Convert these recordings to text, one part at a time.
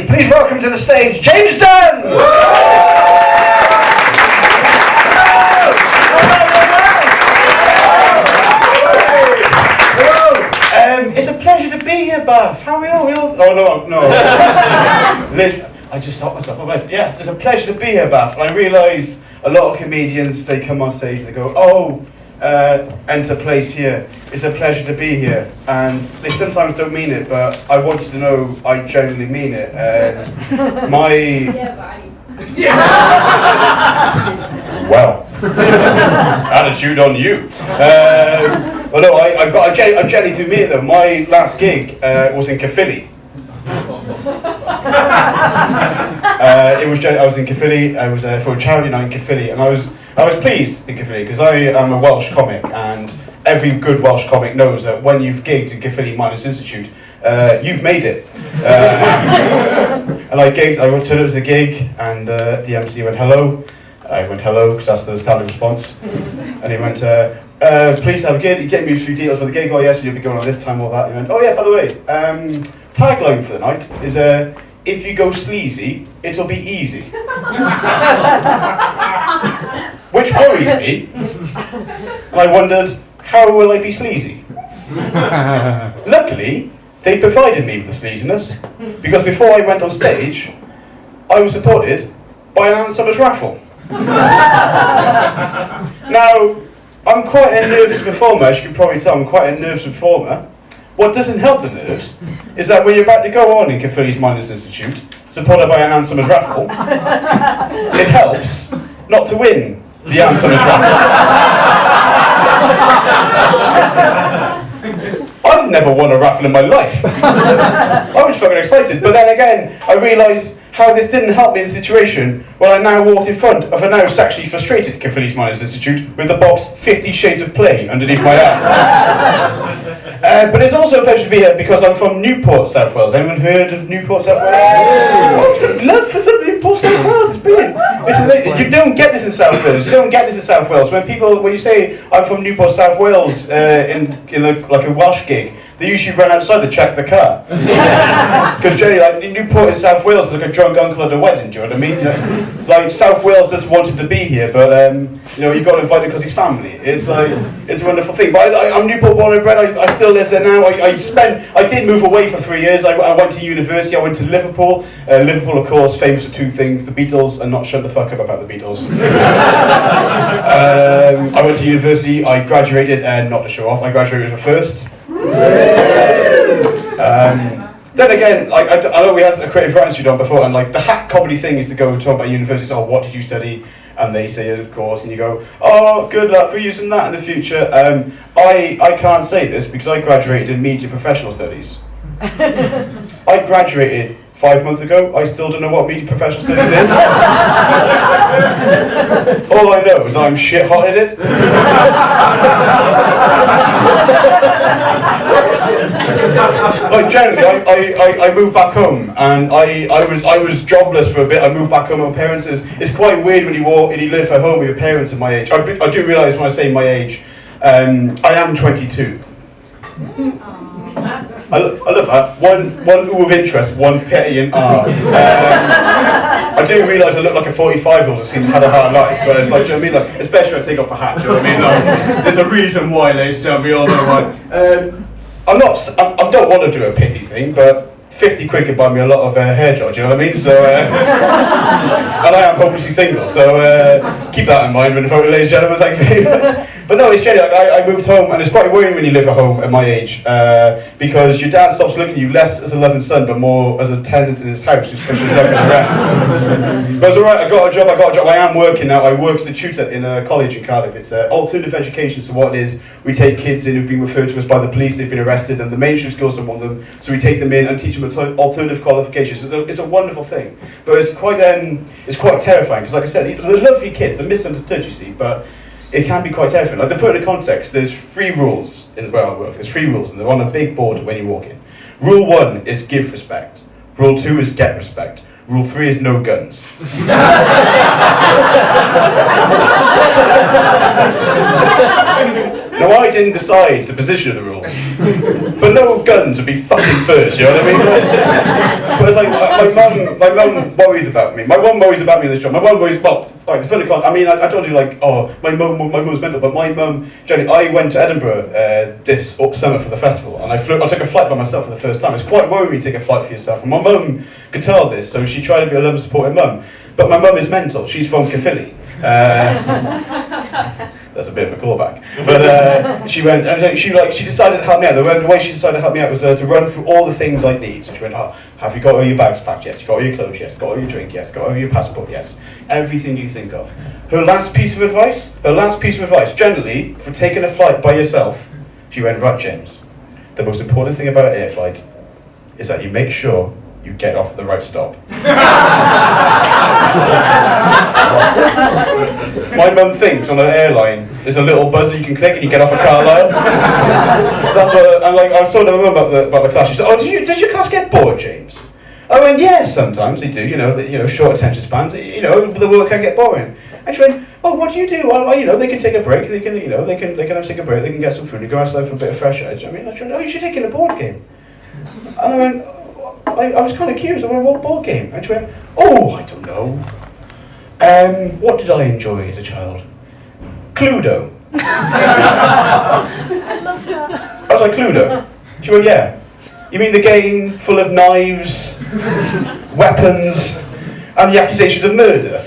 Please welcome to the stage, James Dunn! It's a pleasure to be here, Bath. How are we all? Oh, no. I just stopped myself. Yes, it's a pleasure to be here, Bath. And I realise a lot of comedians, they come on stage and they go, enter place here. It's a pleasure to be here. And they sometimes don't mean it, but I want you to know I genuinely mean it. Well, attitude on you. Well, no, I genuinely do mean it though. My last gig was in Caerphilly. I was in Caerphilly. I was for a charity night in Caerphilly, and I was pleased in Caerphilly because I am a Welsh comic, and every good Welsh comic knows that when you've gigged in Caerphilly Miners Institute, you've made it. And I turned up to the gig, and the MC went hello. I went hello because that's the standard response, and he went. Please have a gig. He gave me a few details about the gig. Oh yes, you'll be going on this time, all that. He went, oh yeah, by the way, tagline for the night is if you go sleazy, it'll be easy. Which worries me. And I wondered, how will I be sleazy? Luckily, they provided me with the sleaziness, because before I went on stage, I was supported by an Ann Summers raffle. Now, I'm quite a nervous performer, as you can probably tell. I'm quite a nervous performer. What doesn't help the nerves is that when you're about to go on in Caerphilly's Miners Institute, supported by an Ann Summers raffle, it helps not to win the Ann Summers raffle. I've never won a raffle in my life. I was fucking excited, but then again, I realised how this didn't help me in the situation when I now walked in front of a now sexually frustrated Caerphilly's Miners Institute with the box 50 Shades of Play underneath my arm. But it's also a pleasure to be here because I'm from Newport, South Wales. Anyone heard of Newport, South Wales? Oh, love for some Newport, South Wales. It's brilliant. You don't get this in South Wales. You don't get this in South Wales. When you say I'm from Newport, South Wales in like a Welsh gig, they usually run outside to check the car. Because generally, like Newport in South Wales is like a drunk uncle at a wedding. Do you know what I mean? Like South Wales just wanted to be here, but you got invited because he's family. It's a wonderful thing. But I'm Newport born and bred. I still live there now. I did move away for 3 years. I went to university. I went to Liverpool. Liverpool, of course, famous for two things: the Beatles and not shut the fuck up about the Beatles. I went to university. I graduated, not to show off. I graduated with a first. Then again, I know we had a creative writing student on before, and like the hack comedy thing is to go and talk about universities. Oh, what did you study? And they say, of course, and you go, oh, good luck, we're using that in the future. I can't say this because I graduated in media professional studies. I graduated 5 months ago. I still don't know what media professional studies is. All I know is I'm shit hot at it. Like generally, I moved back home, and I was jobless for a bit. I moved back home with my parents. It's quite weird when you live at home with your parents at my age. I do realise when I say my age, I am 22. I love that. One ooh of interest, one petty and ah. I do realise I look like a 45-year-old who's had a hard life, but it's like, do you know what I mean? Like, especially when I take off the hat, do you know what I mean? Like, there's a reason why, ladies and gentlemen, we all know why. I don't want to do a pity thing, but 50 quid could buy me a lot of hair gel, do you know what I mean? So, and I am hopelessly single, so keep that in mind when voting, ladies and gentlemen, thank you. But no, it's genuine. I moved home, and it's quite worrying when you live at home at my age, because your dad stops looking at you less as a loving son, but more as a tenant in his house who's pushing his luck around. But it's alright, I got a job. I am working now. I work as a tutor in a college in Cardiff. It's alternative education, so what it is, we take kids in who've been referred to us by the police, they've been arrested, and the mainstream schools don't want them, so we take them in and teach them alternative qualifications. So it's a wonderful thing, but it's quite terrifying, because like I said, they're lovely kids, they're misunderstood, you see, but it can be quite terrifying. Like, to put it in context, there's 3 rules in where I work. There's 3 rules, and they're on a big board when you walk in. Rule 1 is give respect. Rule 2 is get respect. Rule 3 is no guns. Now, I didn't decide the position of the rules, but no guns would be fucking first, you know what I mean? But was like, my mum worries about me. My mum worries about me in this job. My mum worries, well, like, I mean, I don't do like, oh, my mum's mental, but my mum, Jenny, I went to Edinburgh this summer for the festival, and I took a flight by myself for the first time. It's quite worrying to take a flight for yourself, and my mum could tell this, so she tried to be a loving, supportive mum. But my mum is mental. She's from Caerphilly. That's a bit of a callback. But she went, and she decided to help me out. The way she decided to help me out was to run through all the things I need. So she went, oh, have you got all your bags packed? Yes. You got all your clothes? Yes. Got all your drink? Yes. Got all your passport? Yes. Everything you think of. Her last piece of advice, generally, for taking a flight by yourself, she went, right, James, the most important thing about an air flight is that you make sure you get off at the right stop. My mum thinks on an airline there's a little buzzer you can click and you get off at Carlisle. That's what I'm like. I was talking to my mum about the class. She said, "Oh, does your class get bored, James?" I went, "Yeah, sometimes they do. You know, short attention spans. You know, the work can get boring." And she went, "Oh, what do you do?" Well, you know, they can take a break. They can have take a break. They can get some food. They go outside for a bit of fresh air. I mean, I went, "Oh, you should take in a board game." And I went, I was kind of curious. I went, "What board game?" And she went, "Oh, I don't know. What did I enjoy as a child? Cluedo." I was like, "Cluedo?" She went, "Yeah. You mean the game full of knives, weapons, and the accusations of murder?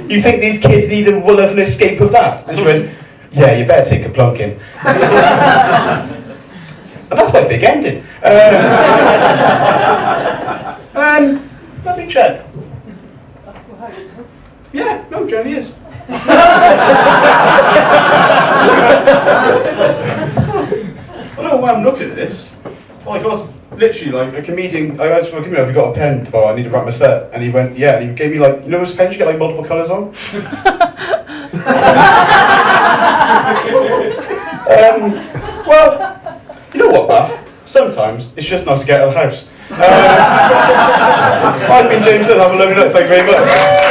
You think these kids need a will of an escape of that?" And she went, "Yeah, you better take a plunking." And that's my big ending. Let me check. Yeah, no, Jenny is. I don't know why I'm looking at this. Like, I was literally like a comedian. I asked for a comedian, "Have you got a pen? Oh, I need to write my set." And he went, "Yeah." And he gave me like, you know those pens you get like multiple colours on? Well, you know what, Bath? Sometimes it's just nice to get out of the house. I've been James Dunn. Have a lovely night. Thank you very much.